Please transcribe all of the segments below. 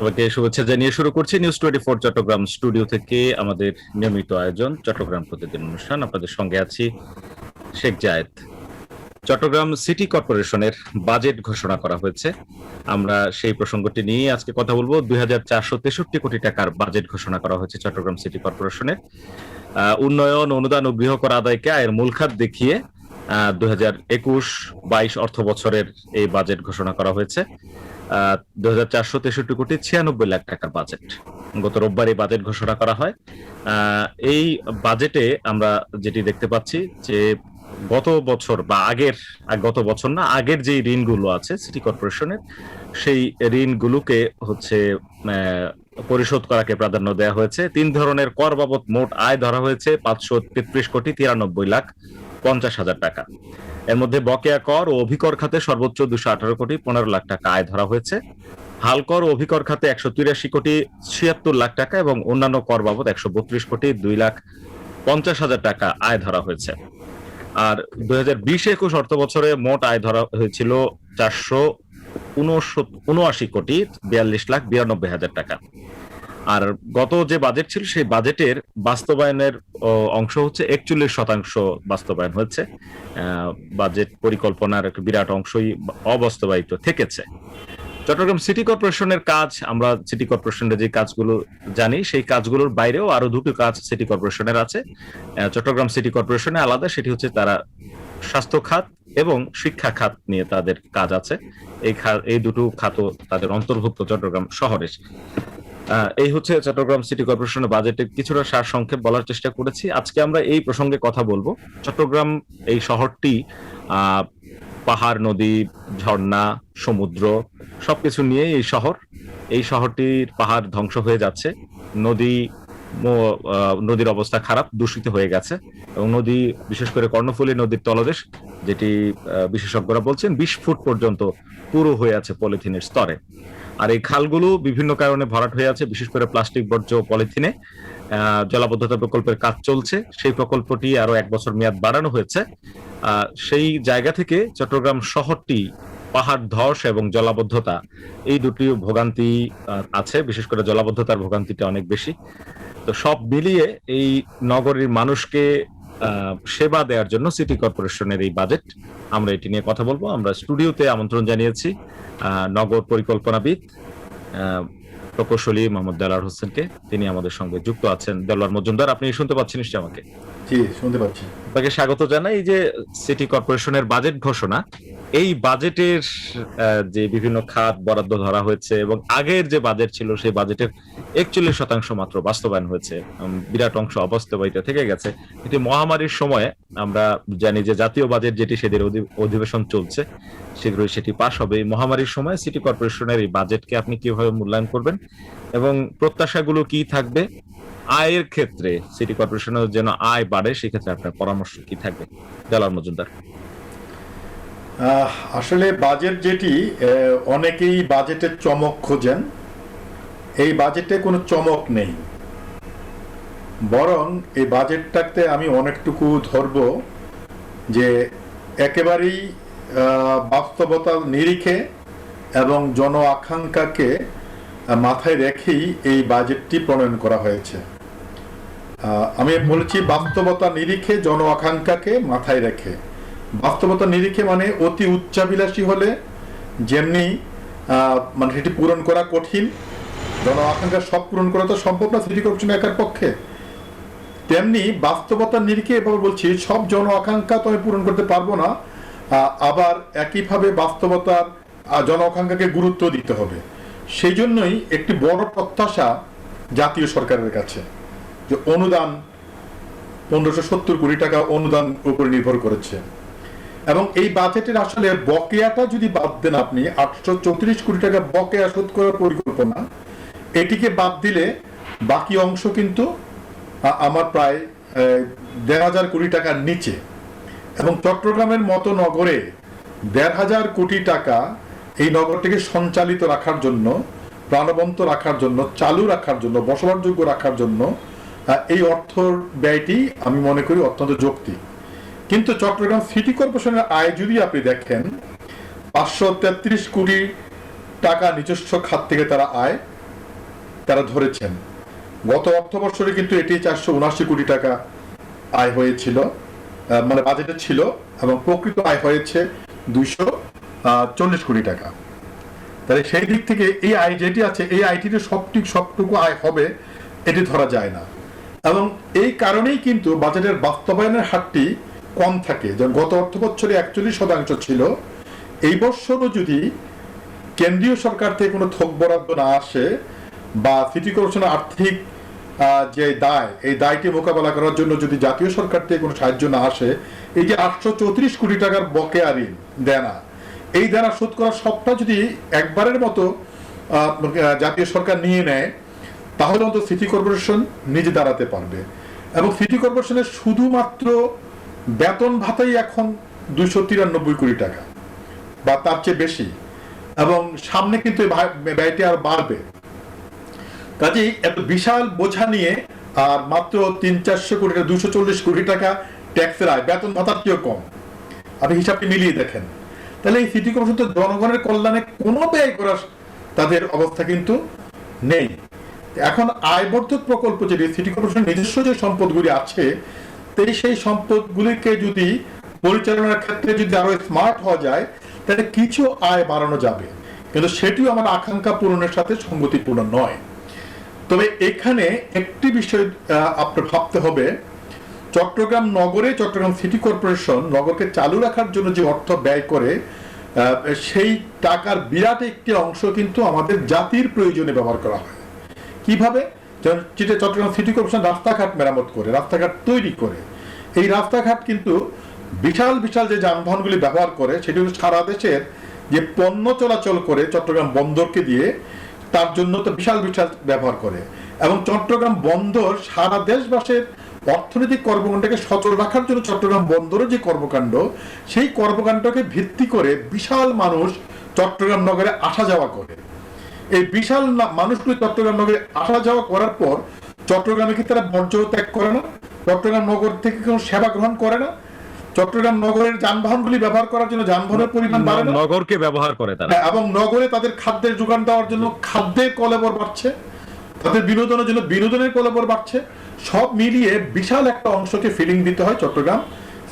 সবাইকে শুভেচ্ছা জানিয়ে শুরু করছি নিউজ 24 চট্টগ্রাম স্টুডিও থেকে আমাদের নিয়মিত আয়োজন চট্টগ্রাম প্রতিদিন অনুষ্ঠান। আপনাদের সঙ্গে আছি শেখ জায়েদ। চট্টগ্রাম সিটি কর্পোরেশনের বাজেট ঘোষণা করা হয়েছে। আমরা সেই প্রসঙ্গটি নিয়ে আজকে কথা বলবো। 2463 কোটি টাকার বাজেট ঘোষণা করা হয়েছে চট্টগ্রাম সিটি কর্পোরেশনের। উন্নয়ন, অনুদান ও গৃহকর আদায়কে আয়ের মূল খাত দেখিয়ে 2021-22 অর্থ বছরের এই বাজেট ঘোষণা করা হয়েছে। 2463 কোটি 96 লাখ টাকার বাজেট গত রোববার এই বাজেট ঘোষণা করা হয়। এই বাজেটে আমরা যেটি দেখতে পাচ্ছি যে গত বছর বা গত বছর না, আগের যে ঋণগুলো আছে সিটি কর্পোরেশনের, সেই ঋণগুলোকে হচ্ছে পরিশোধ করাকে প্রাধান্য দেওয়া হয়েছে। 3 ধরনের কর বাবদ মোট আয় ধরা হয়েছে 533 কোটি 93 লাখ 50 হাজার টাকা। এর মধ্যে বকেয়া কর ও অভিকর খাতে সর্বোচ্চ 218 কোটি 15 লাখ টাকা আয় ধরা হয়েছে। হালকর ও অভিকর খাতে 183 কোটি 76 লাখ টাকা এবং অন্যান্য কর বাবদ 132 কোটি 2 লাখ 50 হাজার টাকা আয় ধরা হয়েছে। আর 2020-21 অর্থ বছরে মোট আয় ধরা হয়েছিল 479 কোটি 42 লাখ 92 হাজার টাকা। আর গত যে বাজেট ছিল সেই বাজেটের বাস্তবায়নের অংশ হচ্ছে 41% বাস্তবায়ন হয়েছে। বাজেট পরিকল্পনার একটা বিরাট অংশই অবাস্তবায়িত থেকেছে। চট্টগ্রাম সিটি কর্পোরেশনের কাজ, আমরা সিটি কর্পোরেশনের যে কাজগুলো জানি সেই কাজগুলোর বাইরেও আরো দুটো কাজ সিটি কর্পোরেশনের আছে। চট্টগ্রাম সিটি কর্পোরেশনে আলাদা, সেটি হচ্ছে তারা স্বাস্থ্য খাত এবং শিক্ষা খাত নিয়ে তাদের কাজ আছে। এই দুটো খাতও তাদের অন্তর্ভুক্ত চট্টগ্রাম শহরের। এই হচ্ছে চট্টগ্রাম সিটি কর্পোরেশনের বাজেটের কিছুটা সারসংক্ষেপ বলার চেষ্টা করেছি। আজকে আমরা এই প্রসঙ্গে কথা বলবো। চট্টগ্রাম এই শহরটি পাহাড়, নদী, ঝর্ণা, সমুদ্র সবকিছু নিয়ে এই শহরটির পাহাড় ধ্বংস হয়ে যাচ্ছে। নদীর অবস্থা খারাপ, দূষিত হয়ে গেছে এবং নদী, বিশেষ করে কর্ণফুলী নদীর তলদেশ, যেটি বিশেষজ্ঞরা বলছেন 20 ফুট পর্যন্ত পুরো হয়ে আছে পলিথিনের স্তরে। আর এই খালগুলো বিভিন্ন কারণে ভরাট হয়ে আছে, বিশেষ করে প্লাস্টিক বর্জ্য পলিথিনে। জলাবদ্ধতা প্রকল্পের কাজ চলছে, সেই প্রকল্পটি আরো 1 বছর মেয়াদ বাড়ানো হয়েছে। সেই জায়গা থেকে চট্টগ্রাম শহরটি পাহাড় ধস এবং জলাবদ্ধতা, এই দুটি ভোগান্তি আছে। বিশেষ করে জলাবদ্ধতার ভোগান্তিটা অনেক বেশি। তো সব মিলিয়ে এই নগরীর মানুষকে সেবা দেওয়ার জন্য সিটি কর্পোরেশনের এই বাজেট, আমরা এটি নিয়ে কথা বলবো। আমরা স্টুডিওতে আমন্ত্রণ জানিয়েছি নগর পরিকল্পনাবিদ প্রকৌশলী মোহাম্মদ দেলোয়ার হোসেনকে। তিনি আমাদের সঙ্গে যুক্ত আছেন। দেলোয়ার মজুমদার, আপনি শুনতে পাচ্ছেন নিশ্চয়ই আমাকে? জি, শুনতে পাচ্ছি। আপনাকে স্বাগত জানাই। এই যে সিটি কর্পোরেশনের বাজেট ঘোষণা, এই বাজেটের যে বিভিন্ন খাত বরাদ্দ ধরা হয়েছে এবং আগের যে বাজেট ছিল সেই বাজেটের 41% মাত্র বাস্তবায়ন হয়েছে, বিরাট অংশ অবাস্তবায়িত থেকে গেছে। এটি মহামারীর সময়ে, আমরা জানি যে জাতীয় বাজেট যেটি সেদের অধিবেশন চলছে, শীঘ্রই সেটি পাশ হবে। এই মহামারীর সময় সিটি কর্পোরেশনের এই বাজেটকে আপনি কিভাবে মূল্যায়ন করবেন এবং প্রত্যাশাগুলো কি থাকবে? আয়ের ক্ষেত্রে সিটি কর্পোরেশনের যেন আয় বাড়ে, সেক্ষেত্রে আপনার পরামর্শ কি থাকবে, দেলোয়ার মজুমদার? আসলে বাজেট যেটি, অনেকেই বাজেটের চমক খোঁজেন। এই বাজেটে কোনো চমক নেই, বরং এই বাজেটটাতে আমি অনেকটুকু ধরব যে একেবারেই বাস্তবতার নিরিখে এবং জন আকাঙ্ক্ষাকে মাথায় রেখেই এই বাজেটটি প্রণয়ন করা হয়েছে। আমি বলছি বাস্তবতা নিরিখে, জন আকাঙ্ক্ষাকে মাথায় রেখে। বাস্তবতা নিরিখে মানে অতি উচ্চাভিলাষী হলে যেমনি মানে সেটি পূরণ করা কঠিন, জন আকাঙ্ক্ষা সব পূরণ করা তো সম্ভব না সিটি কর্পোরেশন একার পক্ষে, তেমনি বাস্তবতার নিরিখে এবার বলছি সব জন আকাঙ্ক্ষা তো আমি পূরণ করতে পারবো না। আবার একইভাবে বাস্তবতার জন আকাঙ্ক্ষাকে গুরুত্ব দিতে হবে। সেই জন্যই একটি বড় প্রত্যাশা জাতীয় সরকারের কাছে, যে অনুদান 1570 কোটি টাকা অনুদান উপর নির্ভর করেছে। এবং এই বাজেটের আসলে বকেয়াটা যদি বাদ দেন আপনি, 834 কোটি টাকা বকেয়া শোধ করার পরিকল্পনা, এটিকে বাদ দিলে বাকি অংশ কিন্তু আমার প্রায় 1,500 কোটি টাকার নিচে। এবং চট্টগ্রামের মতো নগরে 1,500 কোটি টাকা এই নগরটিকে সঞ্চালিত রাখার জন্য, প্রাণবন্ত রাখার জন্য, চালু রাখার জন্য, বসবাসযোগ্য রাখার জন্য এই অর্থ ব্যয়টি আমি মনে করি অত্যন্ত যৌক্তিক। কিন্তু চট্টগ্রাম সিটি কর্পোরেশনের আয় যদি আপনি দেখেন, 533 কোটি টাকা নিজস্ব খাত থেকে তারা আয়, তারা ধরেছেন। গত অর্থ বছরে কিন্তু এটি 479 কোটি টাকা আয় হয়েছিল, মানে বাজেটে ছিল, এবং প্রকৃত আয় হয়েছে 240 কোটি টাকা। তাহলে সেই দিক থেকে এই আয় যেটি আছে, এই আয়টিতে সবটুকু আয় হবে এটি ধরা যায় না, এবং এই কারণেই কিন্তু বাজেটের বাস্তবায়নের হারটি কম থাকে। যেমন গত অর্থ বছরে 41% ছিল, এই বছরও যদি কেন্দ্রীয় সরকার থেকে কোনো থোক বরাদ্দ না আসে বা সিটি কর্পোরেশনের আর্থিক যে দায়, এই দায়টি মোকাবেলা করার জন্য যদি জাতীয় সরকার থেকে কোনো সাহায্য না আসে, এই যে 834 কোটি টাকার বকেয়া ঋণ দেনা, এই দেনা শোধ করার সবটা যদি একবারের মতো জাতীয় সরকার নিয়ে নেয়, তাহলে অন্তত সিটি কর্পোরেশন নিজে দাঁড়াতে পারবে। এবং সিটি কর্পোরেশনের শুধুমাত্র বেতন ভাতাই এখন 293 কোটি টাকা বা তার চেয়ে বেশি, এবং সামনে কিন্তু ব্যয়টি আর বাড়বে। কাজেই এত বিশাল বোঝা নিয়ে আর মাত্র 300-400 কোটি টাকা, 240 কোটি টাকা ট্যাক্সের আয়, বেতন ভাতার চেয়েও কম, আপনি হিসাবটি মিলিয়ে দেখেন, তাহলে এই সিটি কর্পোরেশন তো জনগণের কল্যাণে কোনো ব্যয় করার তাদের অবস্থা কিন্তু নেই। এখন আয়বর্ধক প্রকল্প, যেটি সিটি কর্পোরেশনের নিজস্ব যে সম্পদগুলি আছে, সেই সম্পদগুলিকে যদি পরিচালনার ক্ষেত্রে যদি আরো স্মার্ট হওয়া যায়, তাহলে কিছু আয় বাড়ানো যাবে, কিন্তু সেটিও আমার আকাঙ্ক্ষা পূরণের সাথে সঙ্গতিপূর্ণ নয়। তবে এখানে একটি বিষয় আপনার ভাবতে হবে, চট্টগ্রাম নগরে চট্টগ্রাম সিটি কর্পোরেশন নগরকে চালু রাখার জন্য যে অর্থ ব্যয় করে, সেই টাকার বিরাট একটি অংশ কিন্তু আমাদের জাতির প্রয়োজনে ব্যবহার করা হয়। কিভাবে? চট্টগ্রাম সিটি কর্পোরেশন রাস্তাঘাট মেরামত করে, রাস্তাঘাট তৈরি করে, এই রাস্তাঘাট কিন্তু বিশাল বিশাল যে যানবাহনগুলি ব্যবহার করে, সেটি হলো সারা দেশের যে পণ্য চলাচল করে চট্টগ্রাম বন্দরকে দিয়ে, তার জন্য তো বিশাল বিশাল ব্যবহার করে। এবং চট্টগ্রাম বন্দর সারা দেশবাসীর অর্থনৈতিক কর্মকাণ্ডকে সচল রাখার জন্য চট্টগ্রাম বন্দরের যে কর্মকাণ্ড, সেই কর্মকাণ্ডকে ভিত্তি করে বিশাল মানুষ চট্টগ্রাম নগরে আসা যাওয়া করে। এই বিশাল মানুষগুলি চট্টগ্রাম নগরে আসা যাওয়া করার পর চট্টগ্রামে কি তারা বর্জ্য ত্যাগ করে না? চট্টগ্রাম নগর থেকে কোনো সেবা গ্রহণ করে না? চট্টগ্রাম নগরের যানবাহনগুলি ব্যবহার করার জন্য যানবাহনের পরিমাণ বাড়ে না? নগরকে ব্যবহার করে তারা, এবং নগরে তাদের খাদ্যের যোগান দেওয়ার জন্য খাদ্যের কলেবর বাড়ছে, তাদের বিনোদনের জন্য বিনোদনের কলেবর বাড়ছে। সব মিলিয়ে বিশাল একটা অংশকে ফিলিং দিতে হয় চট্টগ্রাম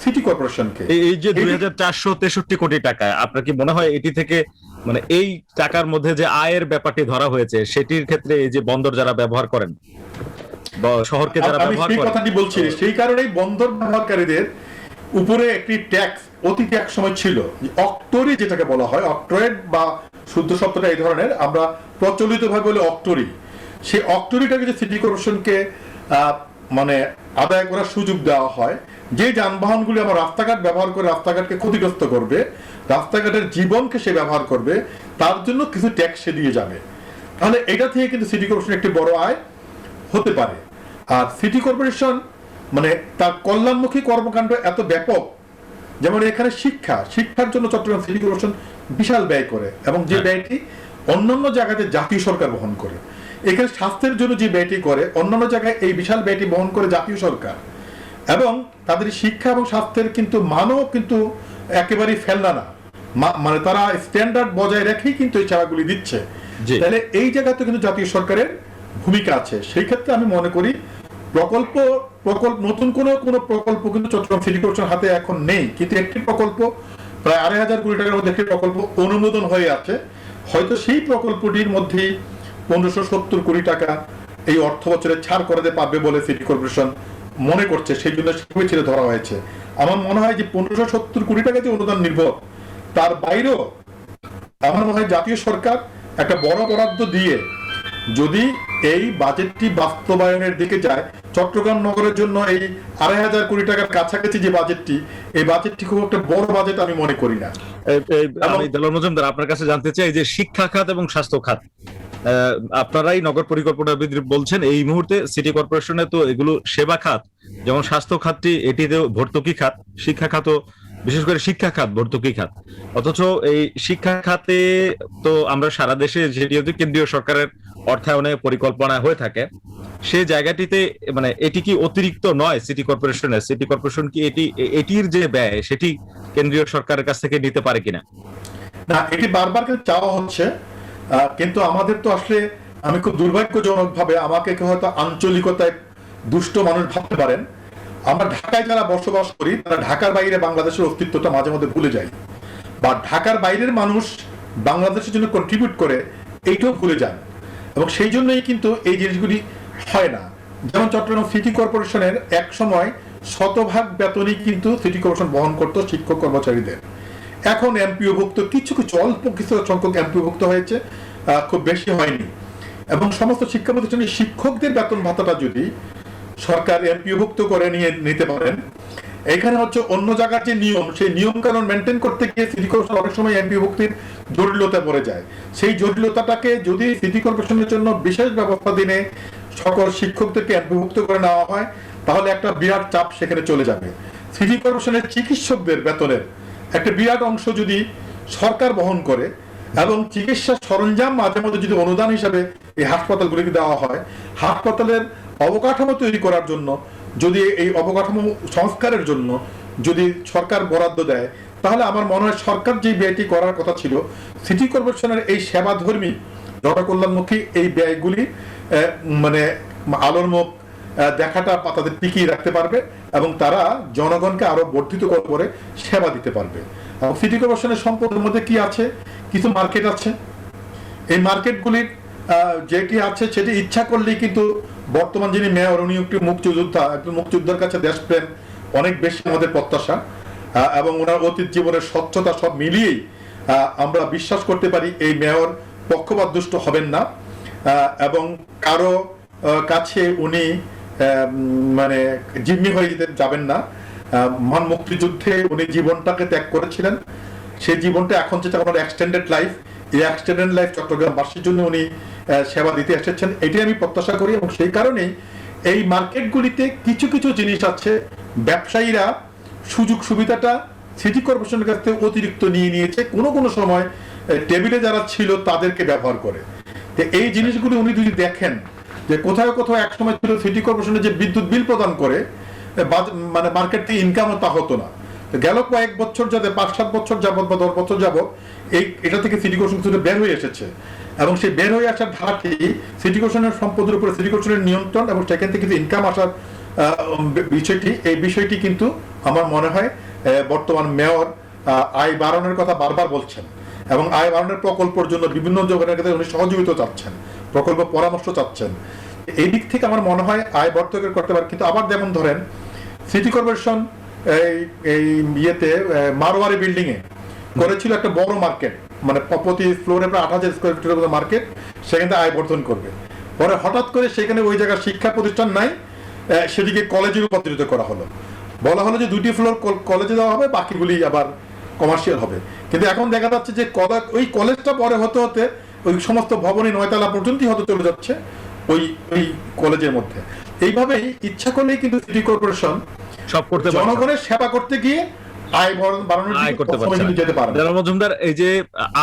সিটি কর্পোরেশনকে। এই যে 2463 কোটি টাকা, আপনার কি মনে হয় এটি থেকে, মানে এই টাকার মধ্যে যে আয়ের ব্যাপারটি ধরা হয়েছে, সেটির ক্ষেত্রে এই যে বন্দর যারা ব্যবহার করেন বা শহরকে যারা ব্যবহার করেন, কথাটি বলছি, সেই কারণেই বন্দর ব্যবহারকারীদের উপরে একটি ট্যাক্স অতীতে এক সময় ছিল, অক্টোরি যেটাকে বলা হয়, অক্ট্রয়েড বা শুদ্ধ শব্দটা এই ধরনের, আমরা প্রচলিতভাবে বলি অক্টোরি। সেই অক্টোরিটাকে যে সিটি কর্পোরেশনকে মানে আদায় করার সুযোগ দেওয়া হয়, যে যানবাহনগুলি আমার রাস্তাঘাট ব্যবহার করে রাস্তাঘাটকে ক্ষতিগ্রস্ত করবে, রাস্তাঘাটের জীবনকে সে ব্যবহার করবে, তার জন্য কিছু ট্যাক্স সে দিয়ে যাবে। তাহলে এটা থেকে কিন্তু সিটি কর্পোরেশন একটি বড় আয় হতে পারে। আর সিটি কর্পোরেশন মানে তার কল্যাণমুখী কর্মকাণ্ড এত ব্যাপক, যেমন এখানে শিক্ষার জন্য চট্টগ্রাম সিটি কর্পোরেশন বিশাল ব্যয় করে, এবং যে ব্যয়টি অন্যান্য জায়গাতে জাতীয় সরকার বহন করে। এখানে স্বাস্থ্যের জন্য যে ব্যয়টি করে, অন্যান্য জায়গায় এই বিশাল ব্যয়টি বহন করে জাতীয় সরকার। এবং তাদের শিক্ষা এবং স্বাস্থ্যের কিন্তু মানও কিন্তু একেবারেই ফেলনা না, মানে তারা স্ট্যান্ডার্ড বজায় রেখেই কিন্তু এই সেবাগুলি দিচ্ছে। তাহলে এই জায়গাতে কিন্তু জাতীয় সরকারের ভূমিকা আছে। সেই ক্ষেত্রে আমি মনে করি প্রকল্প নতুন কোনো প্রকল্প কিন্তু চট্টগ্রাম সিটি কর্পোরেশন হাতে এখন নেই, কিন্তু একটি প্রকল্প প্রায় 2,500 কোটি টাকার মধ্যে একটি প্রকল্প অনুমোদন হয়ে আছে। হয়তো সেই প্রকল্পটির মধ্যে 1570 কোটি টাকা এই অর্থ বছরে ছাড় করাতে পারবে বলে সিটি কর্পোরেশন মনে করছে, সেই জন্য ছেড়ে ধরা হয়েছে। আমার মনে হয় যে 1570 কোটি টাকা যে অনুদান নির্ভর, তার বাইরেও আমার মনে হয় জাতীয় সরকার একটা বড় বরাদ্দ দিয়ে যদি এই বাজেটটি বাস্তবায়নের দিকে যায়, চট্টগ্রাম নগরের জন্য এই 2,500 কোটি টাকার কাছাকাছি যে বাজেটটি, এই বাজেটটি খুব একটা বড় বাজেট আমি মনে করি না। আমি দেলোয়ার মজুমদার আপনার কাছে জানতে চাই যে শিক্ষা খাত এবং স্বাস্থ্য খাত, আপনারাই নগর পরিকল্পনাবিদ বলছেন, এই মুহূর্তে সিটি কর্পোরেশনে তো এগুলো সেবা খাত, যেমন স্বাস্থ্য খাতটি এটিতেও ভর্তুকি খাত, শিক্ষা খাতও, বিশেষ করে শিক্ষা খাত ভর্তুকি খাত। অথচ এই শিক্ষা খাতে তো আমরা সারা দেশে যেহেতু কেন্দ্রীয় সরকারের অর্থায়নে পরিকল্পনা হয়ে থাকে, সেই জায়গাটিতে মানে এটি কি অতিরিক্ত নয় সিটি কর্পোরেশনের? সিটি কর্পোরেশন কি এটির যে ব্যয় সেটি কেন্দ্রীয় সরকারের কাছ থেকে নিতে পারে কিনা? না, এটি বারবার চাওয়া হচ্ছে, কিন্তু আমাদের তো আসলে আমি খুব দুর্ভাগ্যজনক ভাবে, আমাকে কেউ হয়তো আঞ্চলিকতায় দুষ্ট মানুষ ভাবতে পারেন, আমরা ঢাকায় যারা বসবাস করি তারা ঢাকার বাইরে বাংলাদেশের অস্তিত্বটা মাঝে মধ্যে ভুলে যাই, বা ঢাকার বাইরের মানুষ বাংলাদেশের জন্য কন্ট্রিবিউট করে এইটাও ভুলে যান, এবং সেই জন্যই কিন্তু এই জিনিসগুলি হয় না। যেমন চট্টগ্রাম সিটি কর্পোরেশনের এক সময় শতভাগ বেতনই কিন্তু সিটি কর্পোরেশন বহন করতো শিক্ষক কর্মচারীদের। এখন এমপিওভুক্ত কিছু কিছু অল্প কিছু সংখ্যক এমপিওভুক্ত হয়েছে, খুব বেশি হয়নি। এবং সমস্ত শিক্ষা প্রতিষ্ঠানের শিক্ষকদের বেতন ভাতাটা যদি সরকার এমপিওভুক্ত করে নিতে পারেন, এখানে হচ্ছে অন্য জায়গার যে নিয়ম, সেই নিয়ম কানুন মেনটেন করতে গিয়ে সিটি কর্পোরেশন অনেক সময় এমপিওভুক্তির জটিলতা পড়ে যায়। সেই জটিলতাটাকে যদি সিটি কর্পোরেশনের জন্য বিশেষ ব্যবস্থা দিনে সকল শিক্ষকদেরকে এমপিওভুক্ত করে নেওয়া হয়, তাহলে একটা বিরাট চাপ সেখানে চলে যাবে। সিটি কর্পোরেশনের চিকিৎসকদের বেতনের একটা বিরাট অংশ যদি সরকার বহন করে, এবং চিকিৎসা সরঞ্জাম মাঝে মধ্যে যদি অনুদান হিসাবে এই হাসপাতালগুলিকে দেওয়া হয়, হাসপাতালের অবকাঠামো তৈরি করার জন্য যদি এই অবকাঠামো সংস্কারের জন্য যদি সরকার বরাদ্দ দেয়, তাহলে আমার মনে হয় সরকার যে ব্যয়টি করার কথা ছিল, সিটি কর্পোরেশনের এই সেবাধর্মী জনকল্যাণমুখী এই ব্যয়গুলি মানে আলোর মুখ দেখাটা তাদের টিকিয়ে রাখতে পারবে, এবং তারা জনগণকে আরো বর্ধিত করে সেবা দিতে পারবে। এবং সিটি কর্পোরেশনের সম্পদের মধ্যে কি আছে, কিছু মার্কেট আছে, এই মার্কেটগুলির যেটি আছে সেটি ইচ্ছা করলেই কিন্তু বর্তমান যিনি মেয়র, উনি একটি মুক্তিযোদ্ধা, একজন মুক্তিযোদ্ধার কাছে দেশপ্রেম অনেক বেশি আমাদের প্রত্যাশা, এবং ওনার অতীত জীবনের স্বচ্ছতা সব মিলিয়েই আমরা বিশ্বাস করতে পারি এই মেয়র পক্ষপাত দুষ্ট হবেন না, এবং কারো কাছে উনি মানে জিম্মি হয়ে যাবেন না। মহান মুক্তিযুদ্ধে উনি জীবনটাকে ত্যাগ করেছিলেন, সেই জীবনটা এখন যেটা আমার এক্সটেন্ডেড লাইফ, এই এক্সটেন্ডেড লাইফ চট্টগ্রামবাসীর জন্য উনি সেবা দিতে এসেছেন, এটাই আমি প্রত্যাশা করি। এবং সেই কারণেই এই মার্কেটগুলিতে কিছু কিছু জিনিস আছে, ব্যবসায়ীরা সুযোগ সুবিধাটা সিটি কর্পোরেশনের কাছ থেকে অতিরিক্ত নিয়ে নিয়েছে, কোনো কোনো সময় টেবিলে যারা ছিল তাদেরকে ব্যবহার করে। তো এই জিনিসগুলি উনি যদি দেখেন যে কোথাও কোথাও এক সময় ছিল সিটি কর্পোরেশনের যে বিদ্যুৎ বিল প্রদান করে মানে মার্কেট থেকে ইনকামও তা হতো না, গেল কয়েক বছর যাতে 5-7 বছর যাবত বা 10 বছর যাবত এটা থেকে সিটি কর্পোরেশন বের হয়ে এসেছে, এবং সেই বের হয়ে আসার ধারাটি সিটি কর্পোরেশনের সম্পদের উপরে সিটি কর্পোরেশনের নিয়ন্ত্রণ এবং সেখান থেকে ইনকাম আসার বিষয়টি, এই বিষয়টি কিন্তু আমার মনে হয় বর্তমান মেয়র আয় বাড়ানোর কথা বারবার বলছেন, এবং আয় বাড়ানোর প্রকল্পের জন্য বিভিন্ন জনের কাছে উনি সহযোগিতা চাচ্ছেন, প্রকল্প পরামর্শ চাচ্ছেন। এই দিক থেকে আমার মনে হয় আয় বর্তকের করতে পারে। কিন্তু আবার যেমন ধরেন সিটি কর্পোরেশন এই ইয়েতে মারোয়ারি বিল্ডিং এ করেছিল একটা বড় মার্কেট, মানে প্রতি ফ্লোরে প্রায় 8000 স্কয়ার ফিটের মার্কেট, সেখানে আয় বর্ধন করবে। পরে হঠাৎ করে সেখানে ওই জায়গায় শিক্ষা প্রতিষ্ঠান নাই, সেদিকে কলেজে রূপান্তরিত করা হলো, বলা হলো যে 2টি ফ্লোর কলেজে দেওয়া হবে, বাকিগুলি আবার কমার্শিয়াল হবে। কিন্তু এখন দেখা যাচ্ছে যে ওই কলেজটা পরে হতে হতে ওই সমস্ত ভবনই 9 তলা পর্যন্তই হতে চলে যাচ্ছে ওই ওই কলেজের মধ্যে। এইভাবেই ইচ্ছা করলেই কিন্তু সিটি কর্পোরেশন সব করতে পারে, জনগণের সেবা করতে গিয়ে আয় বাড়ানোর দিকে যেতে পারে। মজুমদার, এই যে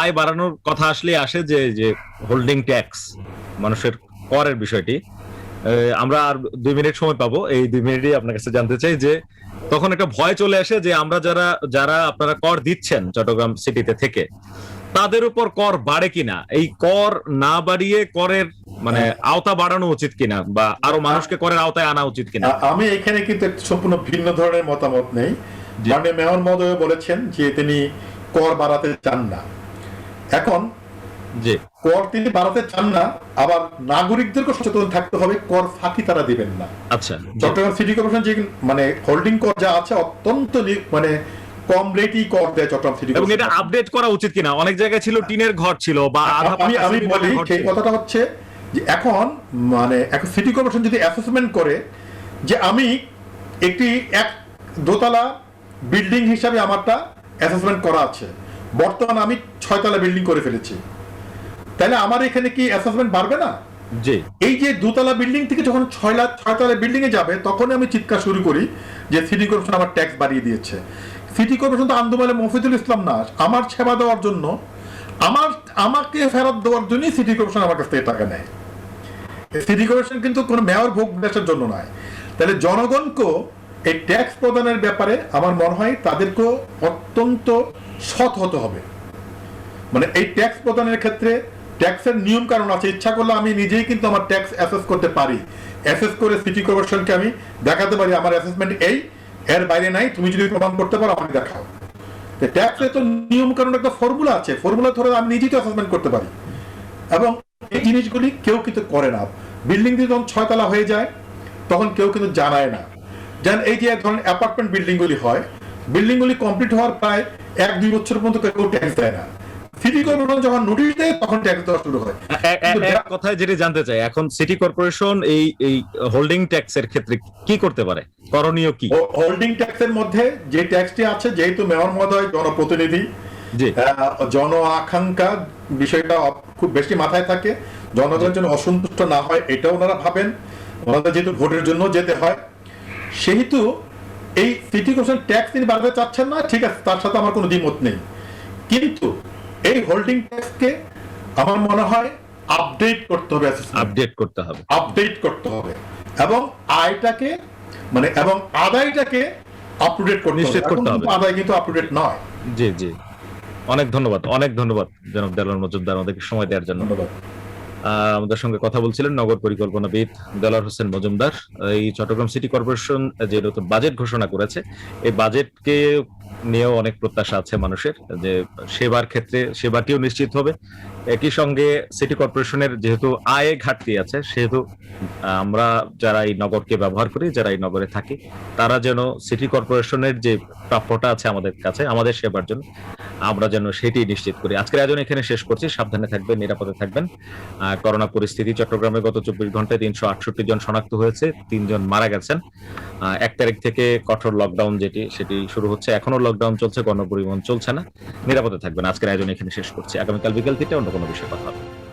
আয় বাড়ানোর কথা আসে যে হোল্ডিং ট্যাক্স, মানুষের করের বিষয়টি, আমরা আর 2 মিনিট সময় পাবো, এই 2 মিনিটই আপনার কাছে জানতে চাই যে তখন একটা ভয় চলে আসে যে আমরা যারা আপনারা কর দিচ্ছেন চট্টগ্রাম সিটিতে থেকে, তাদের উপর কর বাড়ে কিনা, এই কর না বাড়িয়ে করের মানে আওতা বাড়ানো উচিত কিনা, বা আরো মানুষকে করের আওতায় আনা উচিত কিনা। আমি এখানে কিন্তু একটা সম্পূর্ণ ভিন্ন ধরনের মতামত নেই। মানে মেয়র মহোদয় বলেছেন যে তিনি কর বাড়াতে চান না, এখন যে কর তিনি বাড়াতে চান না, আবার নাগরিকদেরকে সচেতন থাকতে হবে, কর ফাঁকি তারা দিবেন না। আচ্ছা, চট্টগ্রাম সিটি কর্পোরেশন যে মানে হোল্ডিং কর যা আছে অত্যন্ত মানে কম রেটই কর দেয় চট্টগ্রাম সিটি কর্পোরেশন, এবং এটা আপডেট করা উচিত কিনা। অনেক জায়গায় ছিল টিনের ঘর ছিল, বা আমি বলি সেই কথাটা হচ্ছে যে এখন সিটি কর্পোরেশন যদি অ্যাসেসমেন্ট করে যে আমি একটি 1 দোতলা বিল্ডিং হিসাবে আমারটা অ্যাসেসমেন্ট করা আছে, বর্তমানে আমি 6 তলা বিল্ডিং করে ফেলেছি, তাহলে আমার এখানে কি অ্যাসেসমেন্ট বাড়বে না? জি, এই যে 2 তলা বিল্ডিং থেকে যখন 6 তলা বিল্ডিং এ যাবে, তখন আমি চিৎকার শুরু করি যে সিটি কর্পোরেশন আমার ট্যাক্স বাড়িয়ে দিয়েছে। সিটি কর্পোরেশন তো আন্দোলনে মফিজুল ইসলাম না, আমার সেবা দেওয়ার জন্য, আমাকে ফেরত দেওয়ার জন্যই সিটি কর্পোরেশন আমার কাছ থেকে টাকা নেয়। সিটি কর্পোরেশন কিন্তু কোনো মেয়র ভোগ বিলাসের জন্য নয়। তাহলে জনগণকে এই ট্যাক্স প্রদানের ব্যাপারে আমার মনে হয় তাদেরকে অত্যন্ত সৎ হতে হবে। মানে এই ট্যাক্স প্রদানের ক্ষেত্রে ট্যাক্সের নিয়ম কানুন আছে, ইচ্ছা করলে আমি নিজেই কিন্তু আমার ট্যাক্স অ্যাসেস করতে পারি, অ্যাসেস করে সিটি কর্পোরেশনকে আমি দেখাতে পারি আমার অ্যাসেসমেন্ট এই, এর বাইরে নাই, তুমি যদি প্রমাণ করতে পারো আমাকে দেখাও। ট্যাক্সে তো নিয়ম কানুন একটা ফর্মুলা আছে, ফর্মুলা ধরে আমি নিজেই তো অ্যাসেসমেন্ট করতে পারি। এবং এই জিনিসগুলি কেউ কিন্তু করে না। বিল্ডিং দিয়ে যখন 6 তলা হয়ে যায় তখন কেউ কিন্তু জানায় না। যেন এই যে ধরেন অ্যাপার্টমেন্ট বিল্ডিংগুলি হয়, বিল্ডিংগুলি কমপ্লিট হওয়ার প্রায় 1-2 বছর পর্যন্ত কেউ ট্যাক্স দেয় না। সিটি কর্পোরেশন যখন নোটিশ দেয় তখন ট্যাক্স দেওয়া শুরু হয়। এক কথায় যেটা জানতে চাই, এখন সিটি কর্পোরেশন এই হোল্ডিং ট্যাক্সের ক্ষেত্রে কি করতে পারে, করণীয় কি? হোল্ডিং ট্যাক্সের মধ্যে যে ট্যাক্সটি আছে, যেহেতু মেয়র মহোদয় জনপ্রতিনিধি, জন আকাঙ্ক্ষা বিষয়টা খুব বেশি মাথায় থাকে, জনগণের জন্য অসন্তুষ্ট না হয় এটা ওনারা ভাবেন। ওনাদের যেহেতু ভোটের জন্য যেতে হয়, সেহেতু এই সিটি কর্পোরেশন ট্যাক্স তিনি বাড়াতে চাচ্ছেন না, ঠিক আছে, তার সাথে আমার কোনো দ্বিমত নেই। কিন্তু এই হোল্ডিং ট্যাক্সকে আমার মনে হয় আপডেট করতে হবে, আপডেট করতে হবে এবং আয়টাকে মানে এবং আদায়টাকে আপ টু ডেট করতে হবে। আদায় কিন্তু আপ টু ডেট নয়। জি জি, অনেক ধন্যবাদ জনাব দেলোয়ার মজুমদার আমাদেরকে সময় দেওয়ার জন্য। আমাদের সঙ্গে কথা বলছিলেন নগর পরিকল্পনাবিদ দেলোয়ার হোসেন মজুমদার। এই চট্টগ্রাম সিটি কর্পোরেশন যে নতুন বাজেট ঘোষণা করেছে, এই বাজেটকে নিয়েও অনেক প্রত্যাশা আছে মানুষের, যে সেবার ক্ষেত্রে সেবাটিও নিশ্চিত হবে। একই সঙ্গে সিটি কর্পোরেশনের যেহেতু আয়ে ঘাটতি আছে, সেহেতু আমরা যারা এই নগরকে ব্যবহার করি, যারা এই নগরে থাকি, তারা যেন সিটি কর্পোরেশনের যে প্রাপ্যটা আছে আমাদের কাছে, আমাদের সেবার জন্য, আমরা যেন সেটি নিশ্চিত করি। আজকের আয়োজন এখানে শেষ করছি। সাবধানে থাকবেন, নিরাপদে থাকবেন। করোনা পরিস্থিতি, চট্টগ্রামে গত 24 ঘন্টায় 368 জন শনাক্ত হয়েছে, 3 জন মারা গেছেন। 1 তারিখ থেকে কঠোর লকডাউন সেটি শুরু হচ্ছে, এখনো লকডাউন চলছে, গণপরিবহন চলছে না। নিরাপদে থাকবেন। আজকের আয়োজন এখানে শেষ করছি। আগামীকাল বিকেল 3টায় অন্য কোনো বিষয়ে কথা হবে।